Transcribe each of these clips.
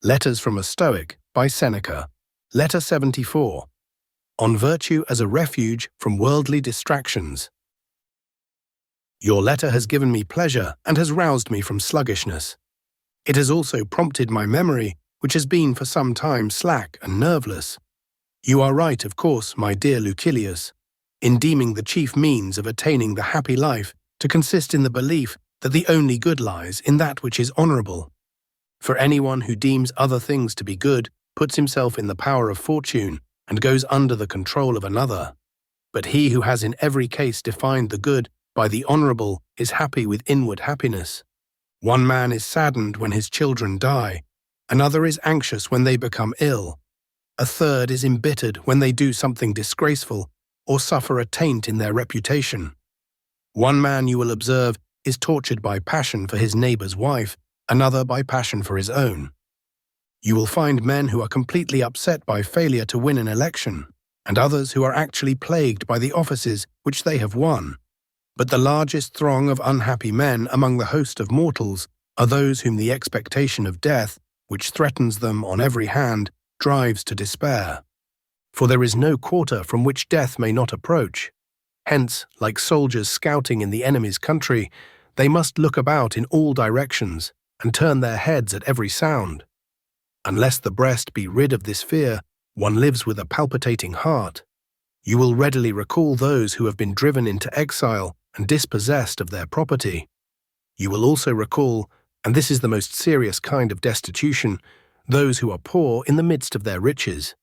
Letters from a Stoic by Seneca. Letter 74. On virtue as a refuge from worldly distractions. Your letter has given me pleasure and has roused me from sluggishness. It has also prompted my memory, which has been for some time slack and nerveless. You are right, of course, my dear Lucilius, in deeming the chief means of attaining the happy life to consist in the belief that the only good lies in that which is honourable. For anyone who deems other things to be good puts himself in the power of fortune and goes under the control of another. But he who has in every case defined the good by the honourable is happy with inward happiness. One man is saddened when his children die, another is anxious when they become ill, a third is embittered when they do something disgraceful or suffer a taint in their reputation. One man, you will observe, is tortured by passion for his neighbour's wife, another by passion for his own. You will find men who are completely upset by failure to win an election, and others who are actually plagued by the offices which they have won. But the largest throng of unhappy men among the host of mortals are those whom the expectation of death, which threatens them on every hand, drives to despair. For there is no quarter from which death may not approach. Hence, like soldiers scouting in the enemy's country, they must look about in all directions and turn their heads at every sound. Unless the breast be rid of this fear, one lives with a palpitating heart. You will readily recall those who have been driven into exile and dispossessed of their property. You will also recall, and this is the most serious kind of destitution, those who are poor in the midst of their riches.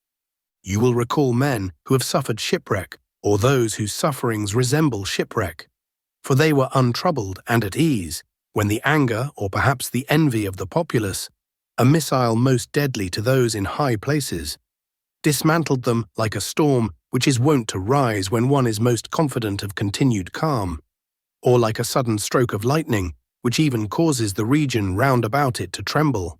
You will recall men who have suffered shipwreck, or those whose sufferings resemble shipwreck. For they were untroubled and at ease, when the anger, or perhaps the envy of the populace, a missile most deadly to those in high places, dismantled them like a storm which is wont to rise when one is most confident of continued calm, or like a sudden stroke of lightning which even causes the region round about it to tremble.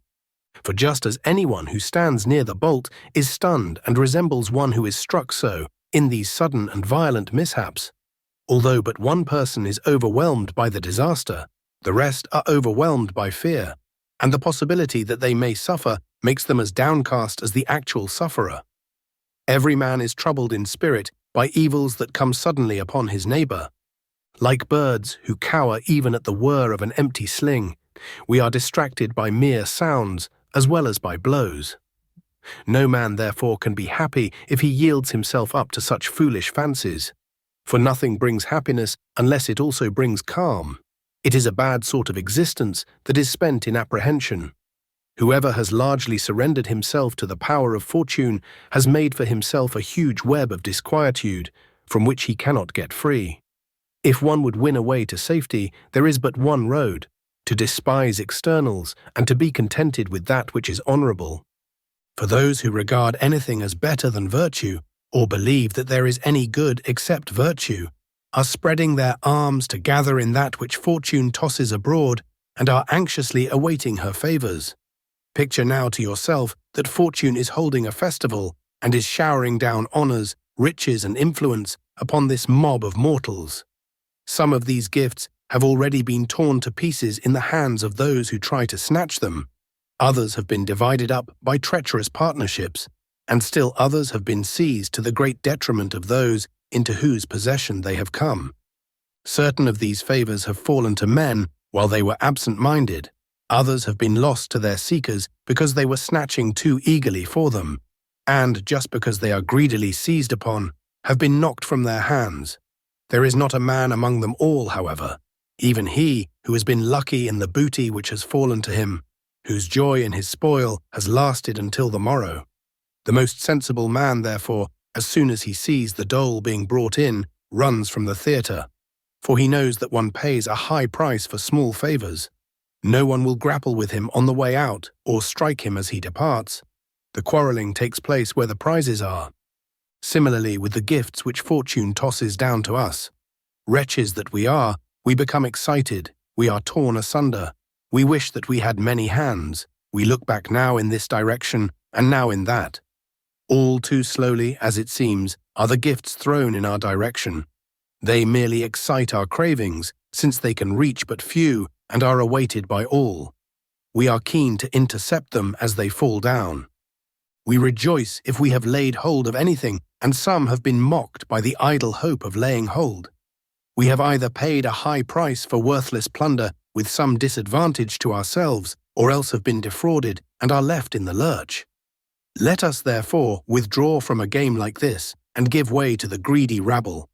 For just as anyone who stands near the bolt is stunned and resembles one who is struck so in these sudden and violent mishaps, although but one person is overwhelmed by the disaster, the rest are overwhelmed by fear, and the possibility that they may suffer makes them as downcast as the actual sufferer. Every man is troubled in spirit by evils that come suddenly upon his neighbour. Like birds who cower even at the whir of an empty sling, we are distracted by mere sounds as well as by blows. No man, therefore, can be happy if he yields himself up to such foolish fancies. For nothing brings happiness unless it also brings calm. It is a bad sort of existence that is spent in apprehension. Whoever has largely surrendered himself to the power of fortune has made for himself a huge web of disquietude from which he cannot get free. If one would win a way to safety, there is but one road: to despise externals and to be contented with that which is honourable. For those who regard anything as better than virtue, or believe that there is any good except virtue, are spreading their arms to gather in that which fortune tosses abroad and are anxiously awaiting her favours. Picture now to yourself that fortune is holding a festival and is showering down honours, riches and influence upon this mob of mortals. Some of these gifts have already been torn to pieces in the hands of those who try to snatch them. Others have been divided up by treacherous partnerships, and still others have been seized to the great detriment of those into whose possession they have come. Certain of these favours have fallen to men while they were absent-minded. Others have been lost to their seekers because they were snatching too eagerly for them, and, just because they are greedily seized upon, have been knocked from their hands. There is not a man among them all, however, even he who has been lucky in the booty which has fallen to him, whose joy in his spoil has lasted until the morrow. The most sensible man, therefore, as soon as he sees the dole being brought in, runs from the theatre, for he knows that one pays a high price for small favours. No one will grapple with him on the way out or strike him as he departs. The quarrelling takes place where the prizes are. Similarly with the gifts which fortune tosses down to us. Wretches that we are, we become excited, we are torn asunder, we wish that we had many hands, we look back now in this direction and now in that. All too slowly, as it seems, are the gifts thrown in our direction. They merely excite our cravings, since they can reach but few and are awaited by all. We are keen to intercept them as they fall down. We rejoice if we have laid hold of anything, and some have been mocked by the idle hope of laying hold. We have either paid a high price for worthless plunder with some disadvantage to ourselves, or else have been defrauded and are left in the lurch. Let us, therefore, withdraw from a game like this and give way to the greedy rabble.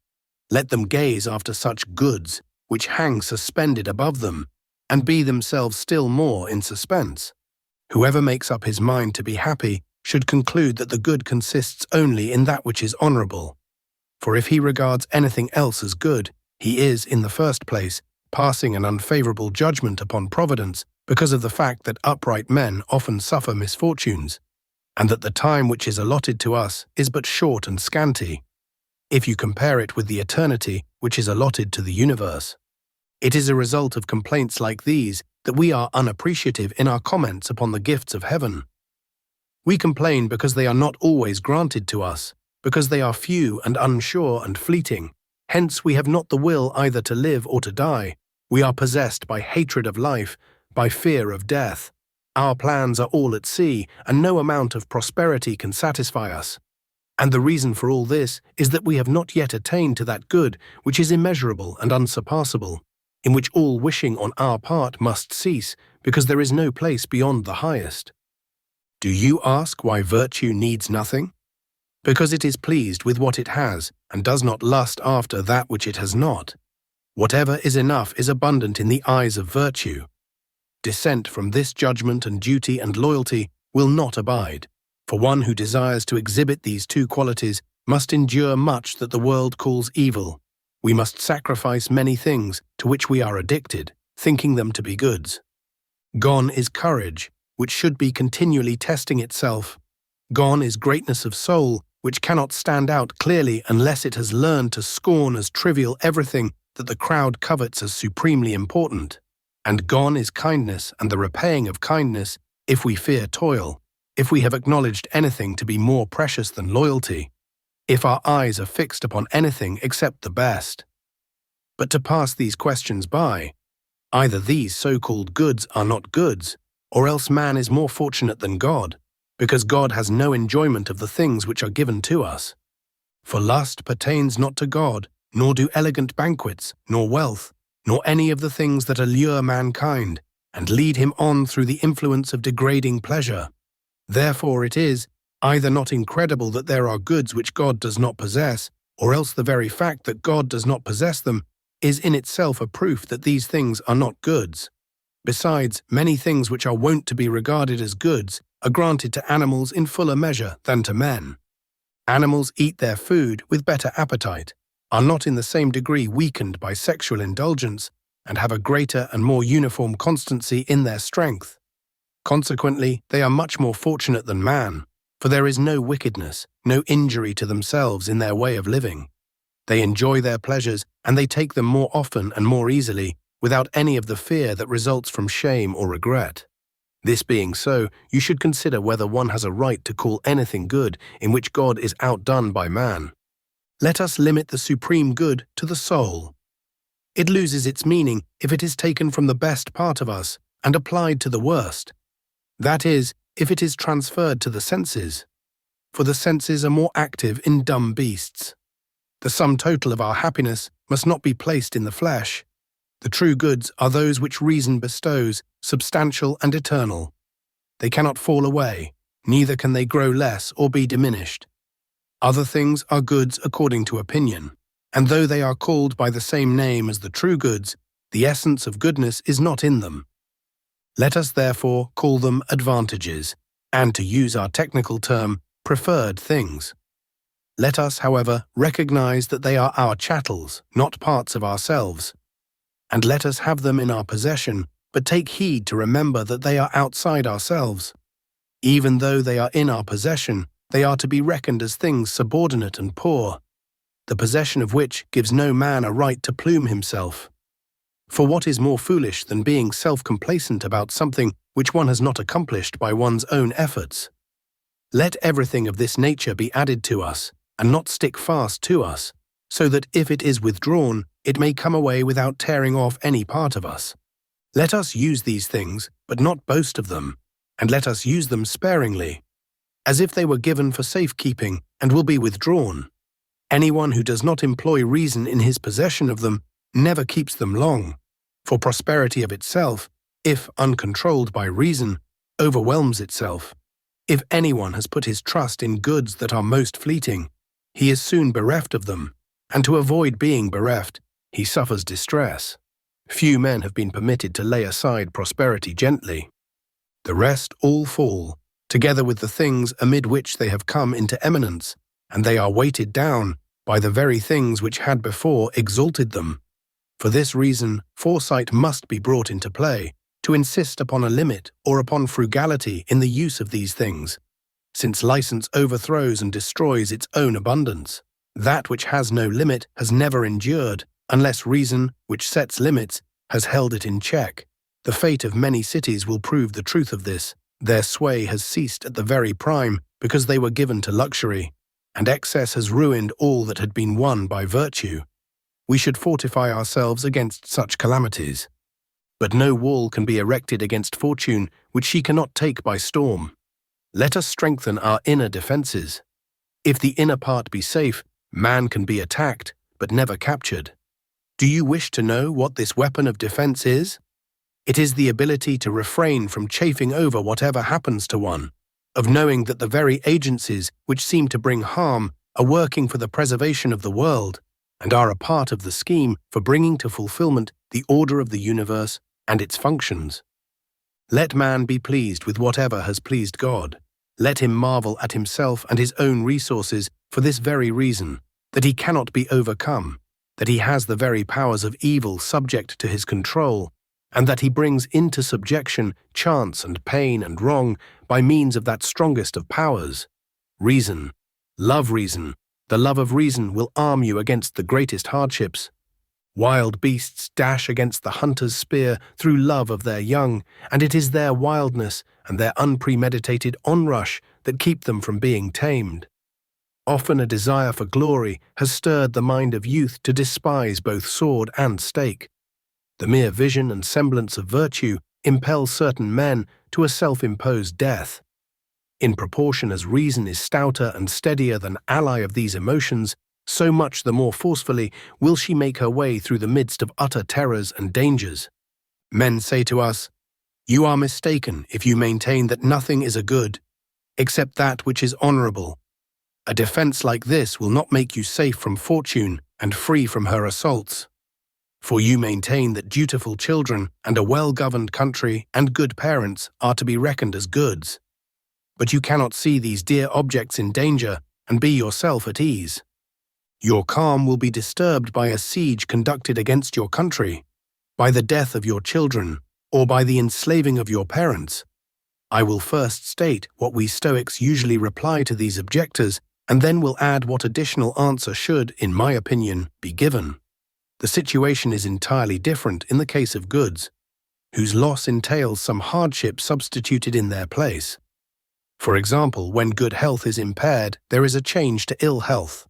Let them gaze after such goods which hang suspended above them, and be themselves still more in suspense. Whoever makes up his mind to be happy should conclude that the good consists only in that which is honorable. For if he regards anything else as good, he is, in the first place, passing an unfavorable judgment upon Providence because of the fact that upright men often suffer misfortunes, and that the time which is allotted to us is but short and scanty, if you compare it with the eternity which is allotted to the universe. It is a result of complaints like these that we are unappreciative in our comments upon the gifts of heaven. We complain because they are not always granted to us, because they are few and unsure and fleeting. Hence we have not the will either to live or to die. We are possessed by hatred of life, by fear of death. Our plans are all at sea, and no amount of prosperity can satisfy us. And the reason for all this is that we have not yet attained to that good which is immeasurable and unsurpassable, in which all wishing on our part must cease, because there is no place beyond the highest. Do you ask why virtue needs nothing? Because it is pleased with what it has, and does not lust after that which it has not. Whatever is enough is abundant in the eyes of virtue. Dissent from this judgment and duty and loyalty will not abide, for one who desires to exhibit these two qualities must endure much that the world calls evil. We must sacrifice many things to which we are addicted, thinking them to be goods. Gone is courage, which should be continually testing itself. Gone is greatness of soul, which cannot stand out clearly unless it has learned to scorn as trivial everything that the crowd covets as supremely important. And gone is kindness and the repaying of kindness if we fear toil, if we have acknowledged anything to be more precious than loyalty, if our eyes are fixed upon anything except the best. But to pass these questions by, either these so-called goods are not goods, or else man is more fortunate than God, because God has no enjoyment of the things which are given to us. For lust pertains not to God, nor do elegant banquets, nor wealth, nor any of the things that allure mankind, and lead him on through the influence of degrading pleasure. Therefore it is either not incredible that there are goods which God does not possess, or else the very fact that God does not possess them is in itself a proof that these things are not goods. Besides, many things which are wont to be regarded as goods are granted to animals in fuller measure than to men. Animals eat their food with better appetite, are not in the same degree weakened by sexual indulgence, and have a greater and more uniform constancy in their strength. Consequently, they are much more fortunate than man, for there is no wickedness, no injury to themselves in their way of living. They enjoy their pleasures, and they take them more often and more easily, without any of the fear that results from shame or regret. This being so, you should consider whether one has a right to call anything good in which God is outdone by man. Let us limit the supreme good to the soul. It loses its meaning if it is taken from the best part of us and applied to the worst. That is, if it is transferred to the senses. For the senses are more active in dumb beasts. The sum total of our happiness must not be placed in the flesh. The true goods are those which reason bestows, substantial and eternal. They cannot fall away, neither can they grow less or be diminished. Other things are goods according to opinion, and though they are called by the same name as the true goods, the essence of goodness is not in them. Let us therefore call them advantages, and to use our technical term, preferred things. Let us, however, recognize that they are our chattels, not parts of ourselves. And let us have them in our possession, but take heed to remember that they are outside ourselves. Even though they are in our possession, they are to be reckoned as things subordinate and poor, the possession of which gives no man a right to plume himself. For what is more foolish than being self-complacent about something which one has not accomplished by one's own efforts? Let everything of this nature be added to us, and not stick fast to us, so that if it is withdrawn, it may come away without tearing off any part of us. Let us use these things, but not boast of them, and let us use them sparingly, as if they were given for safekeeping and will be withdrawn. Anyone who does not employ reason in his possession of them never keeps them long, for prosperity of itself, if uncontrolled by reason, overwhelms itself. If anyone has put his trust in goods that are most fleeting, he is soon bereft of them, and to avoid being bereft, he suffers distress. Few men have been permitted to lay aside prosperity gently. The rest all fall, together with the things amid which they have come into eminence, and they are weighted down by the very things which had before exalted them. For this reason, foresight must be brought into play, to insist upon a limit or upon frugality in the use of these things, since license overthrows and destroys its own abundance. That which has no limit has never endured, unless reason, which sets limits, has held it in check. The fate of many cities will prove the truth of this. Their sway has ceased at the very prime because they were given to luxury, and excess has ruined all that had been won by virtue. We should fortify ourselves against such calamities. But no wall can be erected against fortune which she cannot take by storm. Let us strengthen our inner defenses. If the inner part be safe, man can be attacked, but never captured. Do you wish to know what this weapon of defense is? It is the ability to refrain from chafing over whatever happens to one, of knowing that the very agencies which seem to bring harm are working for the preservation of the world, and are a part of the scheme for bringing to fulfillment the order of the universe and its functions. Let man be pleased with whatever has pleased God. Let him marvel at himself and his own resources for this very reason, that he cannot be overcome, that he has the very powers of evil subject to his control, and that he brings into subjection chance and pain and wrong by means of that strongest of powers, reason. Love reason. The love of reason will arm you against the greatest hardships. Wild beasts dash against the hunter's spear through love of their young, and it is their wildness and their unpremeditated onrush that keep them from being tamed. Often a desire for glory has stirred the mind of youth to despise both sword and stake. The mere vision and semblance of virtue impel certain men to a self-imposed death. In proportion as reason is stouter and steadier than ally of these emotions, so much the more forcefully will she make her way through the midst of utter terrors and dangers. Men say to us, "You are mistaken if you maintain that nothing is a good, except that which is honorable. A defense like this will not make you safe from fortune and free from her assaults. For you maintain that dutiful children and a well-governed country and good parents are to be reckoned as goods. But you cannot see these dear objects in danger and be yourself at ease. Your calm will be disturbed by a siege conducted against your country, by the death of your children, or by the enslaving of your parents. I will first state what we Stoics usually reply to these objectors, and then will add what additional answer should, in my opinion, be given. The situation is entirely different in the case of goods, whose loss entails some hardship substituted in their place. For example, when good health is impaired, there is a change to ill health.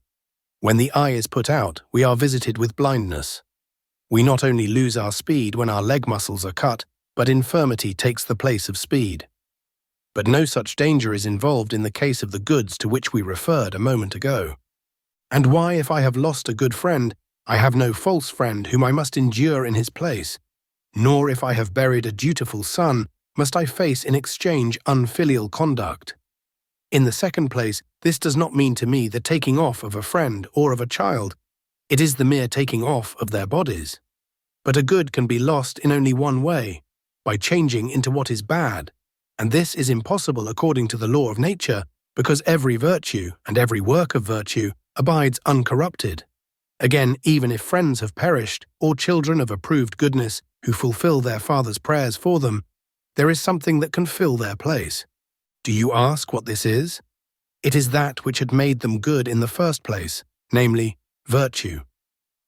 When the eye is put out, we are visited with blindness. We not only lose our speed when our leg muscles are cut, but infirmity takes the place of speed. But no such danger is involved in the case of the goods to which we referred a moment ago. And why, if I have lost a good friend, I have no false friend whom I must endure in his place, nor if I have buried a dutiful son, must I face in exchange unfilial conduct. In the second place, this does not mean to me the taking off of a friend or of a child. It is the mere taking off of their bodies. But a good can be lost in only one way, by changing into what is bad, and this is impossible according to the law of nature, because every virtue and every work of virtue abides uncorrupted. Again, even if friends have perished, or children of approved goodness who fulfill their father's prayers for them, there is something that can fill their place. Do you ask what this is? It is that which had made them good in the first place, namely, virtue.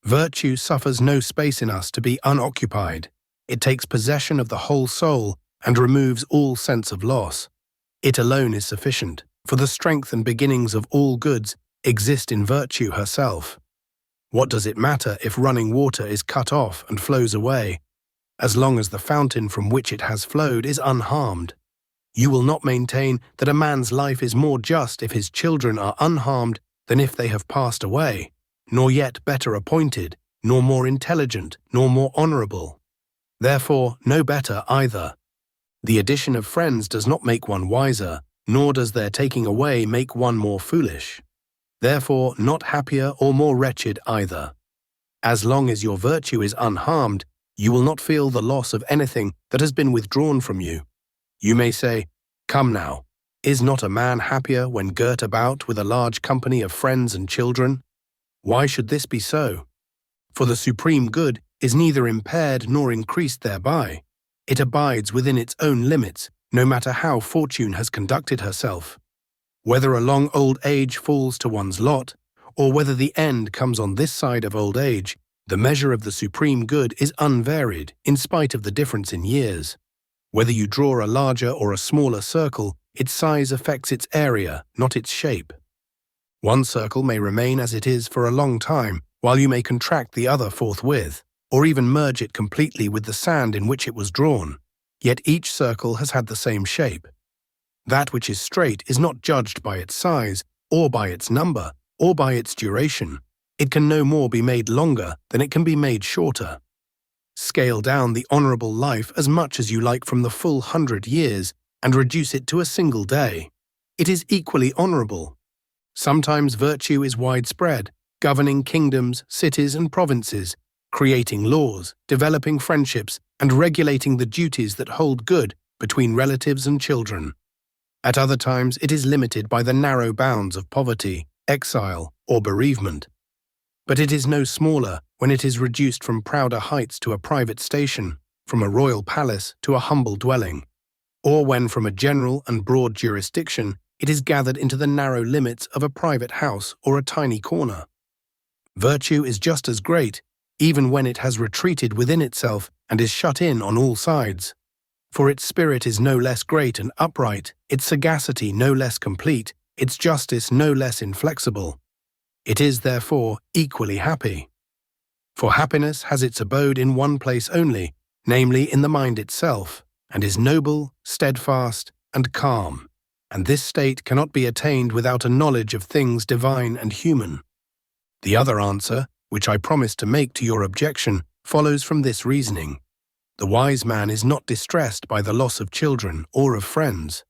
Virtue suffers no space in us to be unoccupied. It takes possession of the whole soul and removes all sense of loss. It alone is sufficient, for the strength and beginnings of all goods exist in virtue herself. What does it matter if running water is cut off and flows away? as long as the fountain from which it has flowed is unharmed. You will not maintain that a man's life is more just if his children are unharmed than if they have passed away, nor yet better appointed, nor more intelligent, nor more honorable. Therefore, no better either. The addition of friends does not make one wiser, nor does their taking away make one more foolish. Therefore, not happier or more wretched either. As long as your virtue is unharmed, you will not feel the loss of anything that has been withdrawn from you. You may say, "Come now, is not a man happier when girt about with a large company of friends and children?" Why should this be so? For the supreme good is neither impaired nor increased thereby. It abides within its own limits, no matter how fortune has conducted herself. Whether a long old age falls to one's lot, or whether the end comes on this side of old age, the measure of the supreme good is unvaried in spite of the difference in years. Whether you draw a larger or a smaller circle, its size affects its area, not its shape. One circle may remain as it is for a long time, while you may contract the other forthwith, or even merge it completely with the sand in which it was drawn. Yet each circle has had the same shape. That which is straight is not judged by its size, or by its number, or by its duration. It can no more be made longer than it can be made shorter. Scale down the honorable life as much as you like from the full 100 years and reduce it to a single day. It is equally honorable. Sometimes virtue is widespread, governing kingdoms, cities, and provinces, creating laws, developing friendships, and regulating the duties that hold good between relatives and children. At other times, it is limited by the narrow bounds of poverty, exile, or bereavement. But it is no smaller when it is reduced from prouder heights to a private station, from a royal palace to a humble dwelling, or when from a general and broad jurisdiction it is gathered into the narrow limits of a private house or a tiny corner. Virtue is just as great, even when it has retreated within itself and is shut in on all sides. For its spirit is no less great and upright, its sagacity no less complete, its justice no less inflexible. It is, therefore, equally happy. For happiness has its abode in one place only, namely in the mind itself, and is noble, steadfast, and calm, and this state cannot be attained without a knowledge of things divine and human. The other answer, which I promised to make to your objection, follows from this reasoning. The wise man is not distressed by the loss of children or of friends,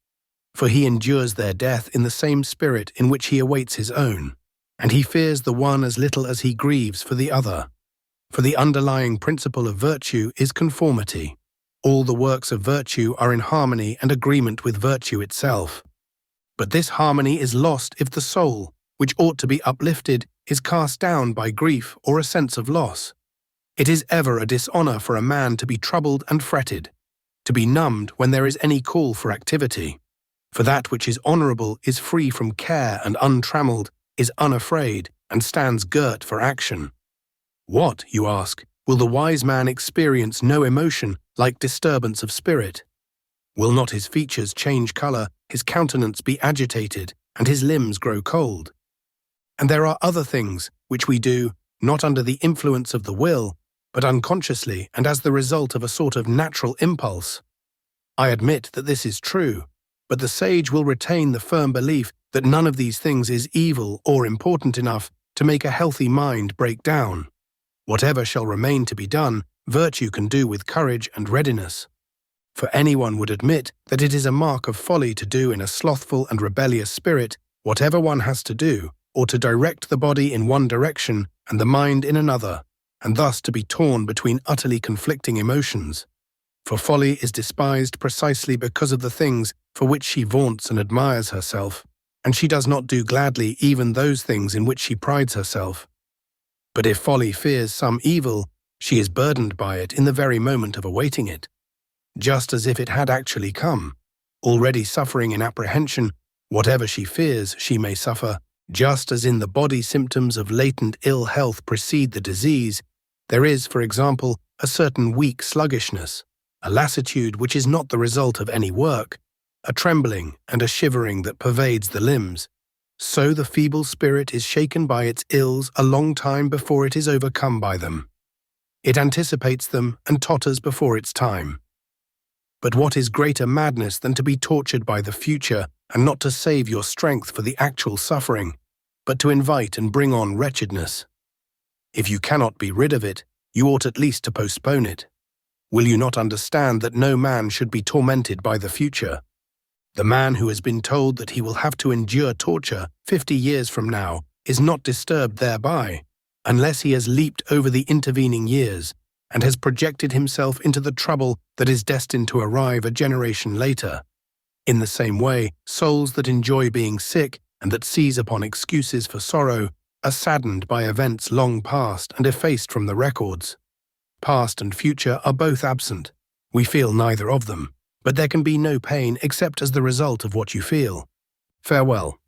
for he endures their death in the same spirit in which he awaits his own, and he fears the one as little as he grieves for the other. For the underlying principle of virtue is conformity. All the works of virtue are in harmony and agreement with virtue itself. But this harmony is lost if the soul, which ought to be uplifted, is cast down by grief or a sense of loss. It is ever a dishonor for a man to be troubled and fretted, to be numbed when there is any call for activity. For that which is honorable is free from care and untrammeled, is unafraid, and stands girt for action. What, you ask, will the wise man experience no emotion like disturbance of spirit? Will not his features change color, his countenance be agitated, and his limbs grow cold? And there are other things which we do, not under the influence of the will, but unconsciously and as the result of a sort of natural impulse. I admit that this is true, but the sage will retain the firm belief that none of these things is evil or important enough to make a healthy mind break down. Whatever shall remain to be done, virtue can do with courage and readiness. For anyone would admit that it is a mark of folly to do in a slothful and rebellious spirit whatever one has to do, or to direct the body in one direction and the mind in another, and thus to be torn between utterly conflicting emotions. For folly is despised precisely because of the things for which she vaunts and admires herself, and she does not do gladly even those things in which she prides herself. But if folly fears some evil, she is burdened by it in the very moment of awaiting it, just as if it had actually come, already suffering in apprehension. Whatever she fears, she may suffer. Just as in the body symptoms of latent ill health precede the disease, there is, for example, a certain weak sluggishness, a lassitude which is not the result of any work, a trembling and a shivering that pervades the limbs. So the feeble spirit is shaken by its ills a long time before it is overcome by them. It anticipates them and totters before its time. But what is greater madness than to be tortured by the future and not to save your strength for the actual suffering, but to invite and bring on wretchedness? If you cannot be rid of it, you ought at least to postpone it. Will you not understand that no man should be tormented by the future? The man who has been told that he will have to endure torture 50 years from now is not disturbed thereby, unless he has leaped over the intervening years and has projected himself into the trouble that is destined to arrive a generation later. In the same way, souls that enjoy being sick and that seize upon excuses for sorrow are saddened by events long past and effaced from the records. Past and future are both absent. We feel neither of them, but there can be no pain except as the result of what you feel. Farewell.